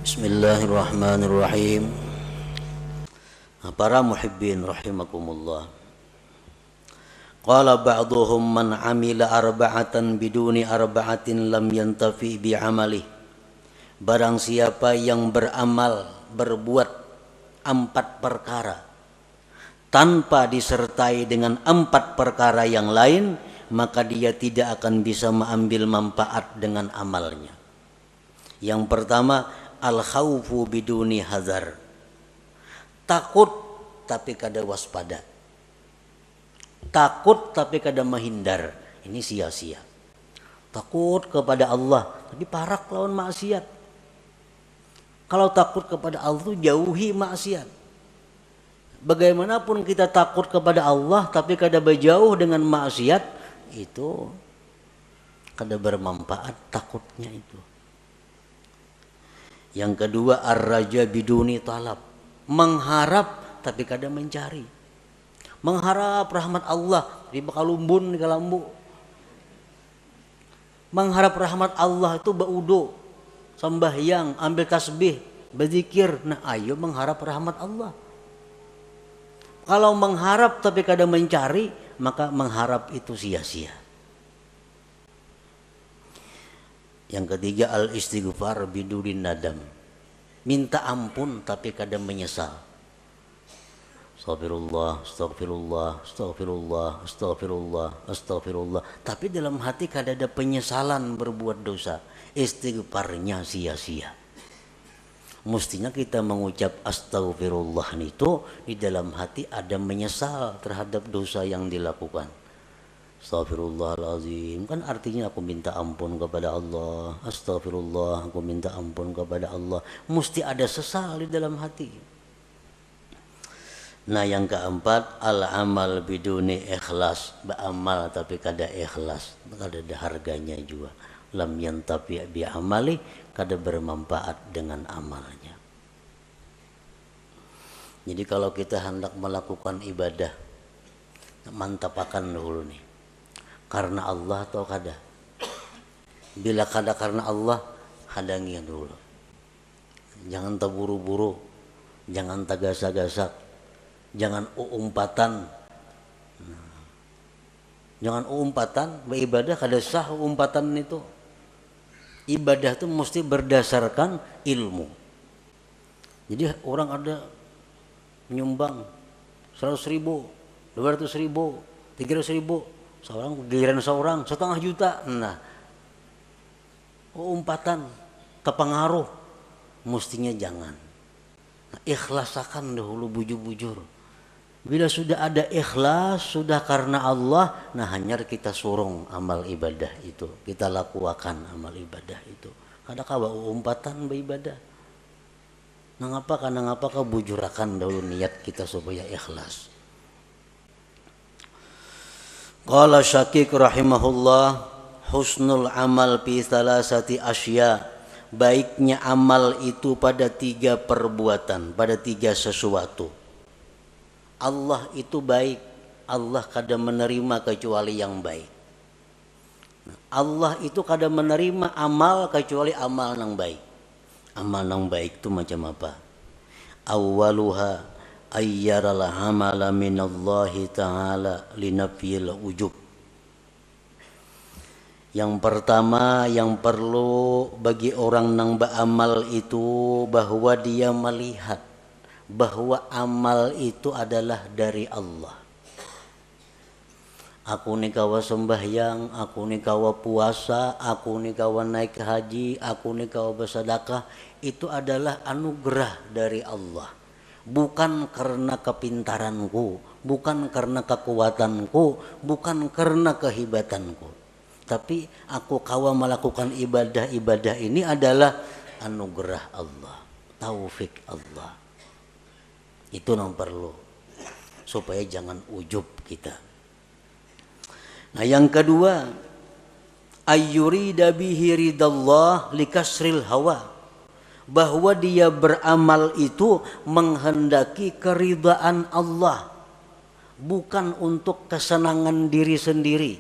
Bismillahirrahmanirrahim. Para muhibbin rahimakumullah. Qala ba'duhum man amila arba'atan biduni arba'atin lam yantafi bi'amali. Barang siapa yang beramal, berbuat 4 perkara tanpa disertai dengan 4 perkara yang lain, maka dia tidak akan bisa mengambil manfaat dengan amalnya. Yang pertama, al-khawfu biduni hazar. Takut tapi kada waspada. Takut tapi kada menghindar. Ini sia-sia. Takut kepada Allah tapi parak lawan maksiat. Kalau takut kepada Allah itu jauhi maksiat. Bagaimanapun kita takut kepada Allah tapi kada berjauh dengan maksiat, itu kada bermanfaat takutnya itu. Yang kedua, ar-raja biduni talab. Mengharap tapi kada mencari. Mengharap rahmat Allah di bakalumbun di kalambu. Mengharap rahmat Allah itu baudo, sembahyang, ambil tasbih, berzikir. Nah, ayo mengharap rahmat Allah. Kalau mengharap tapi kada mencari, maka mengharap itu sia-sia. Yang ketiga, al-istighfar bidurin nadam. Minta ampun tapi kadang menyesal. Astagfirullah, astagfirullah, astagfirullah, astagfirullah, astagfirullah. Tapi dalam hati kadang ada penyesalan berbuat dosa. Istighfarnya sia-sia. Mestinya kita mengucap astagfirullah itu di dalam hati ada menyesal terhadap dosa yang dilakukan. Astaghfirullahaladzim, kan artinya aku minta ampun kepada Allah. Astaghfirullah, aku minta ampun kepada Allah. Mesti ada sesal di dalam hati. Nah, yang keempat, al-amal biduni ikhlas. Beramal tapi kada ikhlas, kada ada harganya juga. Lam yantafi bi amali, kada bermanfaat dengan amalnya. Jadi kalau kita hendak melakukan ibadah, mantapakan dulu nih. Karena Allah atau kada. Bila kada karena Allah, hadangi dulu. Jangan terburu-buru, jangan tagasak-gasak, jangan umpatan. Jangan umpatan, beribadah kada sah umpatan itu. Ibadah itu mesti berdasarkan ilmu. Jadi orang ada menyumbang 100.000, 200.000, 300.000. Seorang giliran seorang 1,5 juta. Nah, umpatan kepengaruh mestinya jangan. Nah, ikhlasakan dahulu bujur-bujur. Bila sudah ada ikhlas, sudah karena Allah, nah hanya kita surung amal ibadah itu, kita lakukan amal ibadah itu. Kada kawa umpatan beribadah. Nah, ngapa kau bujurakan dahulu niat kita supaya ikhlas. Qala Syakik rahimahullah, husnul amal fi salasati asya. Baiknya amal itu pada 3 perbuatan, pada 3 sesuatu. Allah itu baik, Allah kada menerima kecuali yang baik. Allah itu kada menerima amal kecuali amal yang baik. Amal yang baik itu macam apa? Awwaluha ayyaral amala minallahi ta'ala linafyil ujub. Yang pertama yang perlu bagi orang nang beramal itu bahwa dia melihat bahwa amal itu adalah dari Allah. Aku ni kawa sembahyang, aku ni kawa puasa, aku ni kawa naik haji, aku ni kawa bersedekah, itu adalah anugerah dari Allah. Bukan karena kepintaranku, bukan karena kekuatanku, bukan karena kehebatanku. Tapi aku kawa melakukan ibadah-ibadah ini adalah anugerah Allah, taufik Allah. Itu yang perlu, supaya jangan ujub kita. Nah, yang kedua, ayyurida bihi ridallah likasril hawa. Bahwa dia beramal itu menghendaki keridhaan Allah, bukan untuk kesenangan diri sendiri.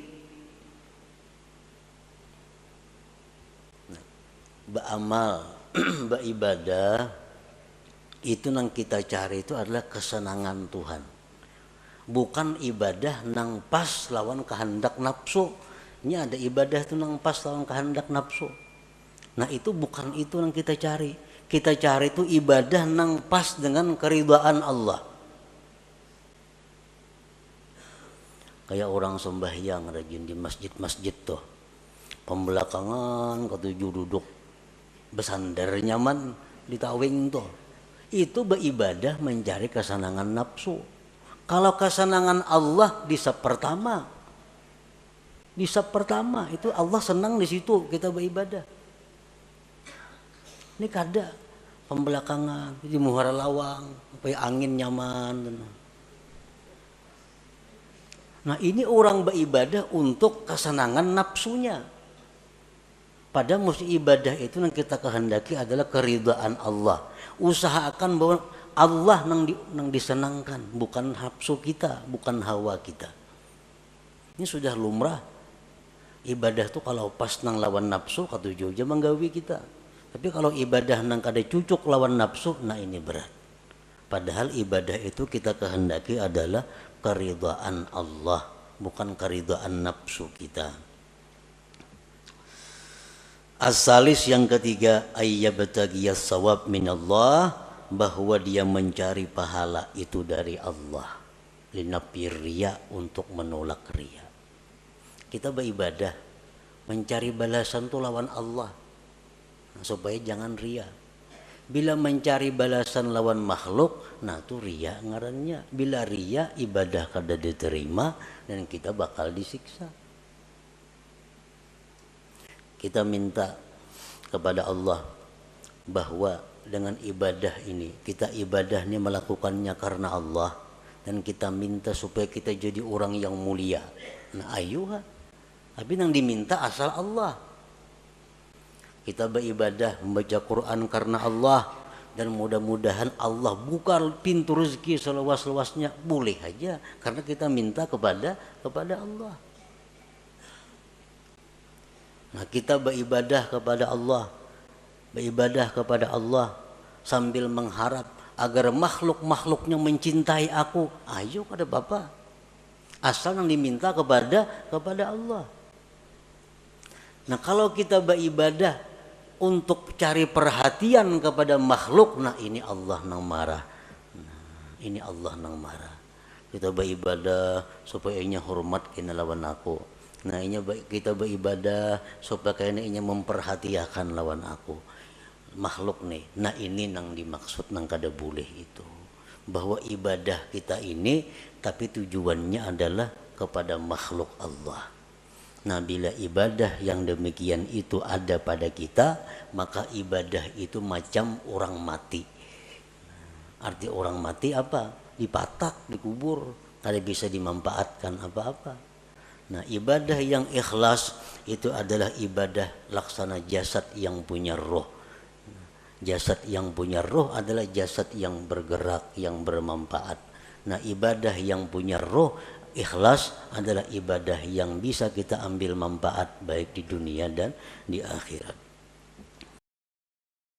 Beramal beribadah itu nang kita cari itu adalah kesenangan Tuhan. Bukan ibadah nang pas lawan kehendak nafsu. Ini ada ibadah itu nang pas lawan kehendak nafsu. Nah itu bukan itu yang kita cari. Kita cari itu ibadah nang pas dengan keridhaan Allah. Kayak orang sembahyang rajin di masjid-masjid tuh. Pembelakangan ketujuh duduk bersandar nyaman di tawing tuh. Itu beribadah mencari kesenangan nafsu. Kalau kesenangan Allah di sab pertama. Di sab pertama itu Allah senang di situ kita beribadah. Ini kada pembelakangan di muhara lawang supaya angin nyaman. Nah ini orang beribadah untuk kesenangan nafsunya. Padahal mesti ibadah itu yang kita kehendaki adalah keridhaan Allah. Usahakan bahwa Allah nang disenangkan, bukan nafsu kita, bukan hawa kita. Ini sudah lumrah. Ibadah tuh kalau pas nang lawan nafsu katujuh aja menggawi kita. Tapi kalau ibadah nang kada cucuk lawan nafsu, nah ini berat. Padahal ibadah itu kita kehendaki adalah keridhaan Allah, bukan keridhaan nafsu kita. As-salis yang ketiga, ayyabtagiyas sawab minallah, bahwa dia mencari pahala itu dari Allah. Linafir riya, untuk menolak riya. Kita beribadah mencari balasan itu lawan Allah, supaya jangan riya. Bila mencari balasan lawan makhluk, nah itu riya ngarannya. Bila riya, ibadah kada diterima dan kita bakal disiksa. Kita minta kepada Allah bahwa dengan ibadah ini, kita ibadah ini melakukannya karena Allah, dan kita minta supaya kita jadi orang yang mulia. Nah ayuha, tapi yang diminta asal Allah. Kita beribadah membaca Quran karena Allah, dan mudah-mudahan Allah buka pintu rezeki seluas-luasnya, boleh aja karena kita minta kepada Allah. Nah kita beribadah kepada Allah sambil mengharap agar makhluk-makhluknya mencintai aku. Ayo kada Bapak, asal yang diminta kepada Allah. Nah kalau kita beribadah untuk cari perhatian kepada makhluk, nah ini Allah nang marah. Ini Allah nang marah. Kita beribadah supaya inya hormat kena lawan aku. Nah ini kita beribadah supaya inya memperhatikan lawan aku. Makhluk nih. Nah ini nang dimaksud nang kada boleh itu. Bahwa ibadah kita ini tapi tujuannya adalah kepada makhluk Allah. Nah bila ibadah yang demikian itu ada pada kita, maka ibadah itu macam orang mati. Arti orang mati apa? Dipatak, dikubur, kada bisa dimanfaatkan apa-apa. Nah ibadah yang ikhlas itu adalah ibadah laksana jasad yang punya roh. Jasad yang punya roh adalah jasad yang bergerak, yang bermanfaat. Nah ibadah yang punya roh ikhlas adalah ibadah yang bisa kita ambil manfaat baik di dunia dan di akhirat.